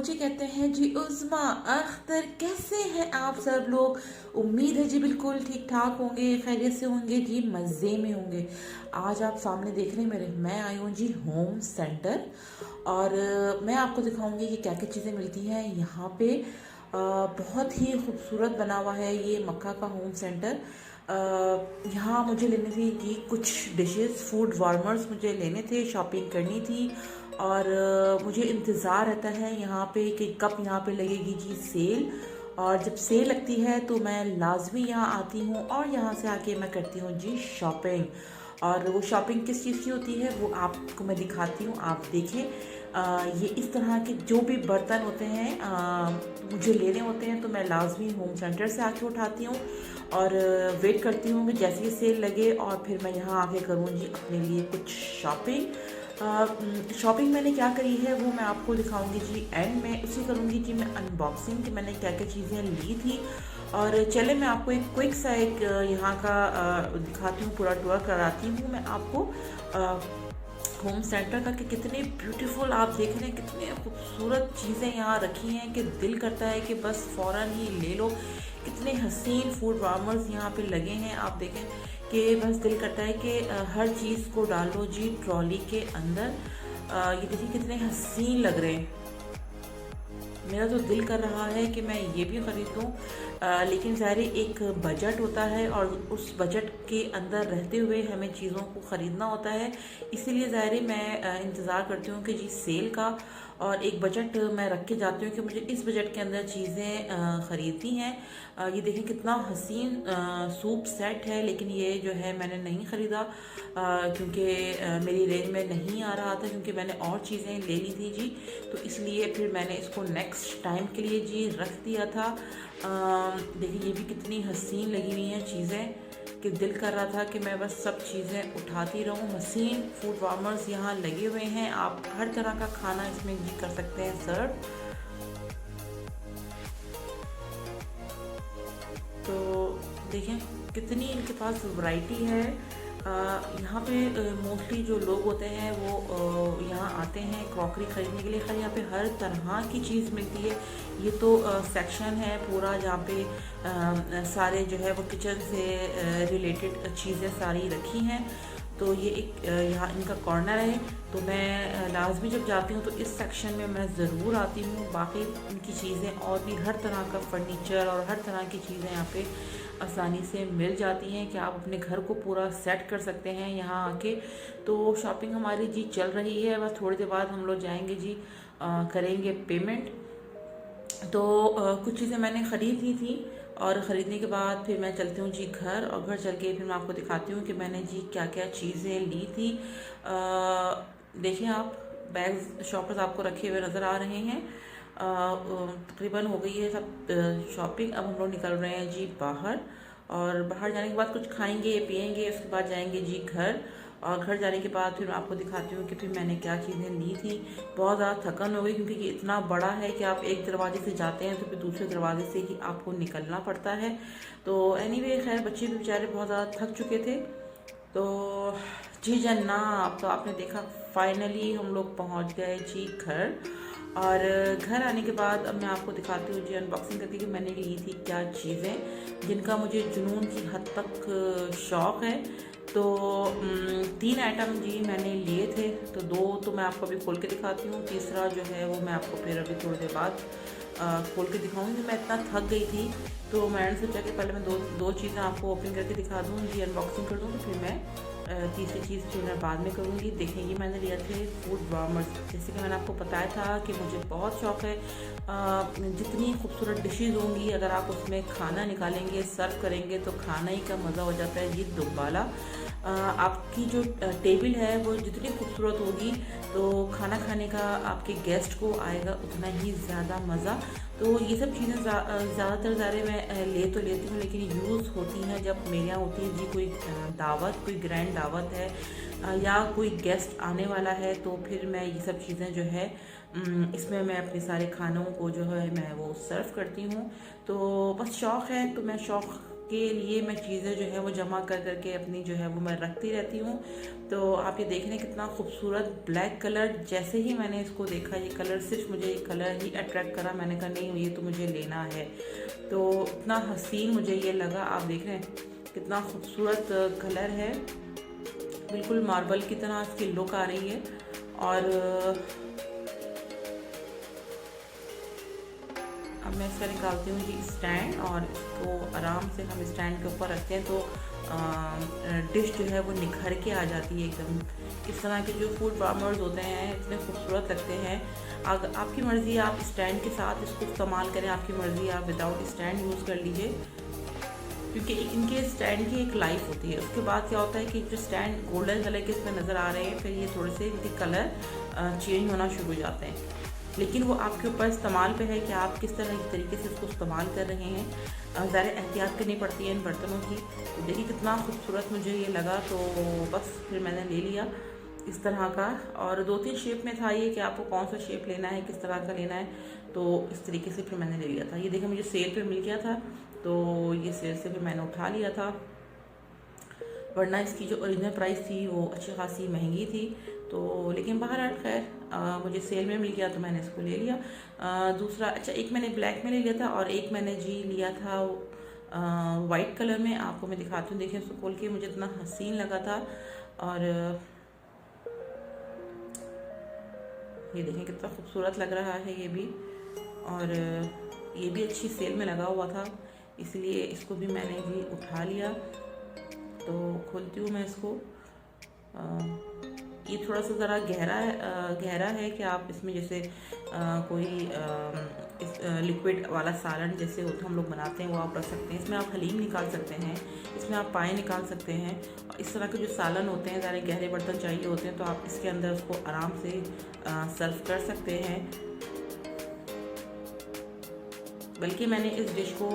मुझे कहते हैं जी उज़्मा अख्तर। कैसे हैं आप सब लोग? उम्मीद है जी बिल्कुल ठीक ठाक होंगे, खैरियत से होंगे जी, मज़े में होंगे। आज आप सामने देख रहे हैं मेरे, मैं आई हूँ जी होम सेंटर। और मैं आपको दिखाऊंगी कि क्या क्या चीज़ें मिलती हैं यहाँ पे। बहुत ही खूबसूरत बना हुआ है ये मक्का का होम सेंटर। यहाँ मुझे लेने थे जी कुछ डिशेस, फूड वार्मर्स मुझे लेने थे, शॉपिंग करनी थी। और मुझे इंतज़ार रहता है यहाँ पे कि कब यहाँ पे लगेगी जी सेल। और जब सेल लगती है तो मैं लाजमी यहाँ आती हूँ और यहाँ से आके मैं करती हूँ जी शॉपिंग। और वो शॉपिंग किस चीज़ की होती है वो आपको मैं दिखाती हूँ, आप देखें। ये इस तरह के जो भी बर्तन होते हैं मुझे लेने होते हैं तो मैं लाजमी होम सेंटर से आके उठाती हूँ और वेट करती हूँ कि जैसे ही सेल लगे और फिर मैं यहाँ आके करूँ जी अपने लिए कुछ शॉपिंग। शॉपिंग मैंने क्या करी है वो मैं आपको दिखाऊंगी जी एंड में। उसी करूँगी जी मैं अनबॉक्सिंग कि मैंने क्या क्या चीज़ें ली थी। और चले मैं आपको एक क्विक सा एक यहाँ का दिखाती हूँ, पूरा टूर कराती हूँ मैं आपको होम सेंटर का कि कितने ब्यूटीफुल आप देख रहे हैं, कितने खूबसूरत चीज़ें यहाँ रखी हैं कि दिल करता है कि बस फ़ौरन ही ले लो। कितने हसीन फूड वार्मर्स यहाँ पे लगे हैं, आप देखें कि बस दिल करता है कि हर चीज़ को डाल लो जी ट्रॉली के अंदर। ये देखिए कितने हसीन लग रहे हैं। मेरा तो दिल कर रहा है कि मैं ये भी ख़रीदूँ, लेकिन ज़ाहिर एक बजट होता है और उस बजट के अंदर रहते हुए हमें चीज़ों को ख़रीदना होता है। इसीलिए ज़ाहिर मैं इंतज़ार करती हूँ कि जी सेल का, और एक बजट मैं रख के जाती हूँ कि मुझे इस बजट के अंदर चीज़ें ख़रीदनी हैं। ये देखें कितना हसीन सूप सेट है, लेकिन ये जो है मैंने नहीं ख़रीदा क्योंकि मेरी रेंज में नहीं आ रहा था, क्योंकि मैंने और चीज़ें ले ली थी जी। तो इसलिए फिर मैंने इसको नेक्स्ट टाइम के लिए जी रख दिया था। देखिए ये भी कितनी हसीन लगी हुई हैं चीज़ें कि दिल कर रहा था कि मैं बस सब चीज़ें उठाती रहूं। हसीन फूड वार्मर्स यहाँ लगे हुए हैं, आप हर तरह का खाना इसमें जी कर सकते हैं सर्व। तो देखें कितनी इनके पास वैरायटी है। यहाँ पे मोस्टली जो लोग होते हैं वो यहाँ आते हैं क्रॉकरी ख़रीदने के लिए। खैर यहाँ पे हर तरह की चीज़ मिलती है। ये तो सेक्शन है पूरा जहाँ पे सारे जो है वो किचन से रिलेटेड चीज़ें सारी रखी हैं। तो ये एक यहाँ इनका कॉर्नर है, तो मैं लाजमी जब जाती हूँ तो इस सेक्शन में मैं ज़रूर आती हूँ। बाकी इनकी चीज़ें और भी हर तरह का फर्नीचर और हर तरह की चीज़ें यहाँ पे आसानी से मिल जाती हैं कि आप अपने घर को पूरा सेट कर सकते हैं यहाँ आके। तो शॉपिंग हमारी जी चल रही है, बस थोड़ी देर बाद हम लोग जाएंगे जी करेंगे पेमेंट। तो कुछ चीज़ें मैंने ख़रीद ली थी और ख़रीदने के बाद फिर मैं चलती हूँ जी घर, और घर चल के फिर मैं आपको दिखाती हूँ कि मैंने जी क्या क्या चीज़ें ली थी। देखिए आप बैग्स शॉपर्स आपको रखे हुए नज़र आ रहे हैं। तकरीबन हो गई है सब शॉपिंग। अब हम लोग निकल रहे हैं जी बाहर, और बाहर जाने के बाद कुछ खाएंगे पिएंगे, उसके बाद जाएंगे जी घर। और घर जाने के बाद फिर मैं आपको दिखाती हूँ कि फिर मैंने क्या चीज़ें ली थी। बहुत ज़्यादा थकन हो गई क्योंकि ये इतना बड़ा है कि आप एक दरवाजे से जाते हैं तो फिर दूसरे दरवाजे से ही आपको निकलना पड़ता है। तो एनीवे खैर बच्चे भी बेचारे बहुत ज़्यादा थक चुके थे। तो जी जन्नाब, तो आपने देखा फाइनली हम लोग पहुँच गए जी घर। और घर आने के बाद अब मैं आपको दिखाती हूँ जी अनबॉक्सिंग करके कि मैंने ली थी क्या चीज़ें जिनका मुझे जुनून की हद तक शौक़ है। तो 3 आइटम जी मैंने लिए थे, तो 2 तो मैं आपको अभी खोल के दिखाती हूँ, तीसरा जो है वो मैं आपको फिर अभी थोड़ी देर बाद खोल के दिखाऊंगी। मैं इतना थक गई थी तो मैंने सोचा कि पहले मैं दो चीज़ें आपको ओपन करके दिखा दूँ जी, अनबॉक्सिंग कर दूँ, तो फिर मैं तीसरी चीज़ जो मैं बाद में करूँगी। देखेंगे मैंने लिया थे फूड वार्मर्स। जैसे कि मैंने आपको बताया था कि मुझे बहुत शौक़ है, जितनी खूबसूरत डिशेज़ होंगी अगर आप उसमें खाना निकालेंगे सर्व करेंगे तो खाना ही का मज़ा हो जाता है जी दुबाला। आपकी जो टेबल है वो जितनी खूबसूरत होगी तो खाना खाने का आपके गेस्ट को आएगा उतना ही ज़्यादा मज़ा। तो ये सब चीज़ें ज़्यादातर ज़्यादा मैं ले तो लेती हूँ, लेकिन यूज़ होती हैं जब मेरे यहाँ होती है जी कोई दावत, कोई ग्रैंड दावत है या कोई गेस्ट आने वाला है, तो फिर मैं ये सब चीज़ें जो है इसमें मैं अपने सारे खानों को जो है मैं वो सर्व करती हूँ। तो बस शौक़ है, तो मैं शौक़ के लिए मैं चीज़ें जो है वो जमा कर करके अपनी जो है वो मैं रखती रहती हूँ। तो आप ये देख रहे हैं कितना खूबसूरत ब्लैक कलर। जैसे ही मैंने इसको देखा, ये कलर, सिर्फ मुझे ये कलर ही अट्रैक्ट करा। मैंने कहा नहीं, ये तो मुझे लेना है। तो इतना हसीन मुझे ये लगा। आप देख रहे हैं कितना खूबसूरत कलर है, बिल्कुल मार्बल की तरह इसकी लुक आ रही है। और अब मैं इसका निकालती हूँ जी स्टैंड, और इसको आराम से हम स्टैंड के ऊपर रखते हैं तो डिश जो है वो निखर के आ जाती है एकदम। इस तरह के जो फूड वार्मर्स होते हैं इतने खूबसूरत लगते हैं। अगर आपकी मर्ज़ी आप स्टैंड के साथ इसको इस्तेमाल करें, आपकी मर्ज़ी आप विदाउट स्टैंड यूज़ कर लीजिए, क्योंकि इनके स्टैंड की एक लाइफ होती है। उसके बाद क्या होता है कि जो स्टैंड गोल्डन कलर के इसमें नज़र आ रहे हैं, फिर ये थोड़े से इनके कलर चेंज होना शुरू हो जाते हैं। लेकिन वो आपके ऊपर इस्तेमाल पे है कि आप किस तरह के तरीके से इसको इस्तेमाल कर रहे हैं। ज़्यादा एहतियात करनी पड़ती है इन बर्तनों की। तो देखिए कितना खूबसूरत मुझे ये लगा, तो बस फिर मैंने ले लिया इस तरह का। और 2-3 शेप में था ये कि आपको कौन सा शेप लेना है, किस तरह का लेना है, तो इस तरीके से फिर मैंने ले लिया था। ये देखिए मुझे सेल पे मिल गया था, तो ये सेल से फिर मैंने उठा लिया था, वरना इसकी जो ओरिजिनल प्राइस थी वो अच्छी खासी महंगी थी। तो लेकिन बहरहाल खैर मुझे सेल में मिल गया तो मैंने इसको ले लिया। दूसरा, अच्छा, एक मैंने ब्लैक में ले लिया था और एक मैंने जी लिया था वाइट कलर में। आपको मैं दिखाती हूँ, देखिए उसको खोल के, मुझे इतना हसीन लगा था। और ये देखें कितना खूबसूरत लग रहा है ये भी। और ये भी अच्छी सेल में लगा हुआ था, इसलिए इसको भी मैंने भी उठा लिया। तो खोलती हूँ मैं इसको। ये थोड़ा सा ज़रा गहरा है कि आप इसमें जैसे कोई इस लिक्विड वाला सालन जैसे होता हम लोग बनाते हैं वो आप रख सकते हैं। इसमें आप हलीम निकाल सकते हैं, इसमें आप पाए निकाल सकते हैं। और इस तरह के जो सालन होते हैं, ज़रा गहरे बर्तन चाहिए होते हैं, तो आप इसके अंदर उसको आराम से सर्व कर सकते हैं। बल्कि मैंने इस डिश को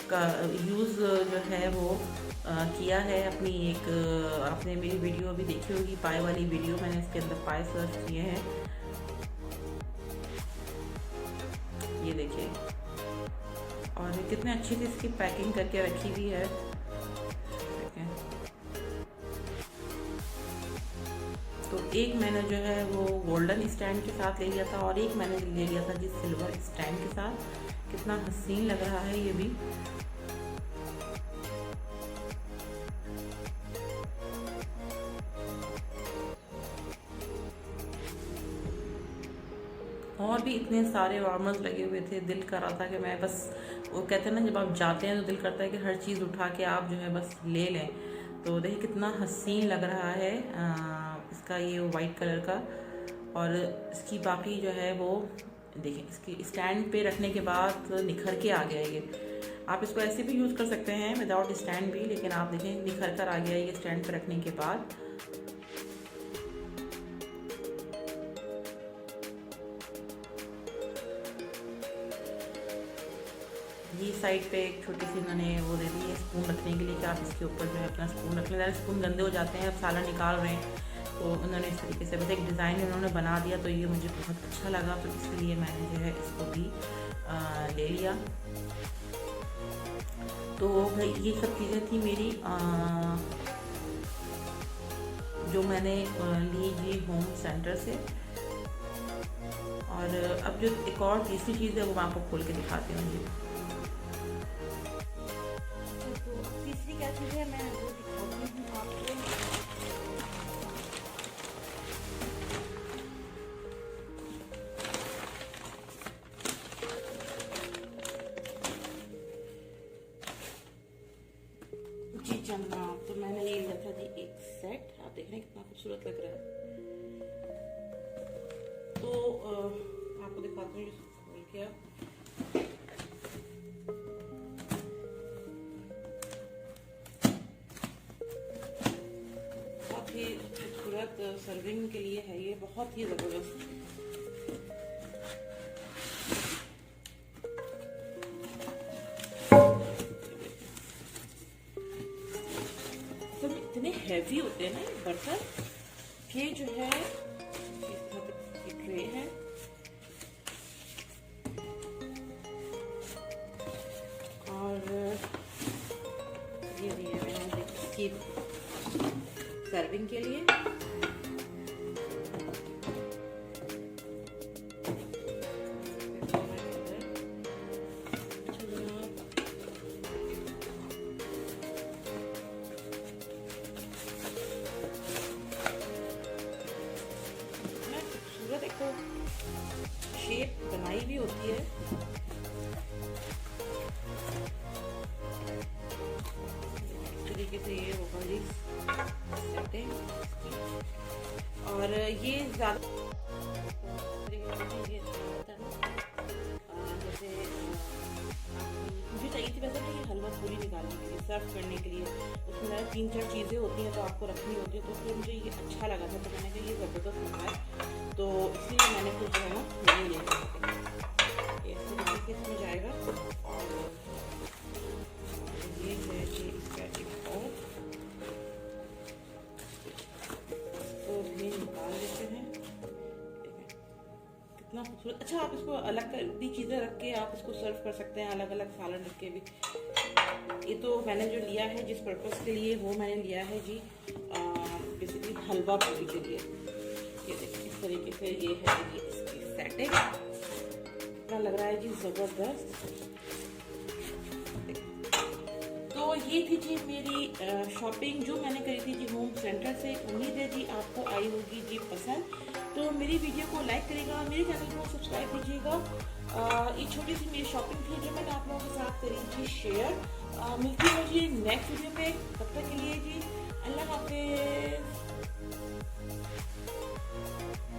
का यूज़ जो है वो किया है अपनी एक, आपने मेरी वीडियो अभी देखी होगी, पाए वाली वीडियो, मैंने इसके अंदर पाए सर्व किए हैं। ये देखिए, और कितने अच्छे से इसकी पैकिंग करके रखी हुई है। तो एक मैंने जो है वो गोल्डन स्टैंड के साथ ले लिया था और एक मैंने ले लिया था जिस सिल्वर स्टैंड के साथ। कितना हसीन लग रहा है ये भी। और भी इतने सारे वार्मर्स लगे हुए थे, दिल कर रहा था कि मैं बस, वो कहते हैं ना जब आप जाते हैं तो दिल करता है कि हर चीज़ उठा के आप जो है बस ले लें। तो देखिए कितना हसीन लग रहा है इसका ये वाइट कलर का। और इसकी बाकी जो है वो देखिए, इसकी स्टैंड पे रखने के बाद निखर के आ गया ये। आप इसको ऐसे भी यूज़ कर सकते हैं विदाउट स्टैंड भी, लेकिन आप देखें निखर कर आ गया ये स्टैंड पे रखने के बाद। ये साइड पे एक छोटी सी इन्होंने वो दे दी है स्पून रखने के लिए कि आप इसके ऊपर जो है अपना स्पून रख लें। स्पून गंदे हो जाते हैं, अब साला निकाल रहे हैं, तो उन्होंने इस तरीके से बस एक डिज़ाइन उन्होंने बना दिया, तो ये मुझे बहुत अच्छा लगा, तो इसलिए मैंने जो है इसको भी ले लिया। तो भाई ये सब चीज़ें थी मेरी जो मैंने ली जी होम सेंटर से। और अब जो एक और तीसरी चीज़ है वो मैं आपको खोल के दिखाती हूँ जी। तीसरी क्या चीज़ है मैं वो दिखाती हूँ आपको। जी जनाब, तो मैंने ये लिया था जी एक सेट। आप देख रहे हैं कितना खूबसूरत लग रहा है। तो आपको दिखाती हूँ खोल के। बहुत ही खूबसूरत सर्विंग के लिए है ये, बहुत ही ज़बरदस्त। तो इतने हैवी होते हैं ना ये बर्तन कि जो है ट्रे है, इसकी सर्विंग के लिए। खूबसूरत एक तो शेप बनाई भी होती है। तरीके से ये होगा जी सेटिंग, और ये ज़्यादा जैसे मुझे चाहिए थी वैसे कि हलवा पूरी निकालने के लिए, सर्व करने के लिए उसमें 3-4 चीज़ें होती हैं तो आपको रखनी होती है, तो फिर मुझे ये अच्छा लगा था, तो मैंने कहा ये ज़बरदस्त लगा है, तो इसलिए मैंने फिर जो है ना ये ले लिया। इस तरीके से इसमें जाएगा, और ये है जी इसका एक और, तो भी निकाल लेते हैं। कितना खूबसूरत। अच्छा, आप इसको अलग भी चीज़ें रख के आप इसको सर्व कर सकते हैं, अलग अलग सालन रख के भी। ये तो मैंने जो लिया है जिस पर्पज़ के लिए, वो मैंने लिया है जी बेसिकली हलवा पूरी के लिए। ये देखिए इस तरीके से ये है जी इसकी सेटिंग, इतना लग रहा है जी ज़बरदस्त। तो ये थी जी मेरी शॉपिंग जो मैंने करी थी जी होम सेंटर से। उम्मीद है जी आपको आई होगी जी पसंद। तो मेरी वीडियो को लाइक करिएगा, मेरे चैनल को सब्सक्राइब कीजिएगा। ये छोटी सी मेरी शॉपिंग थी जो मैंने आप लोगों के साथ करी थी शेयर। मिलती हूँ जी नेक्स्ट वीडियो पे, तब तक के लिए जी अल्लाह हाफिज़।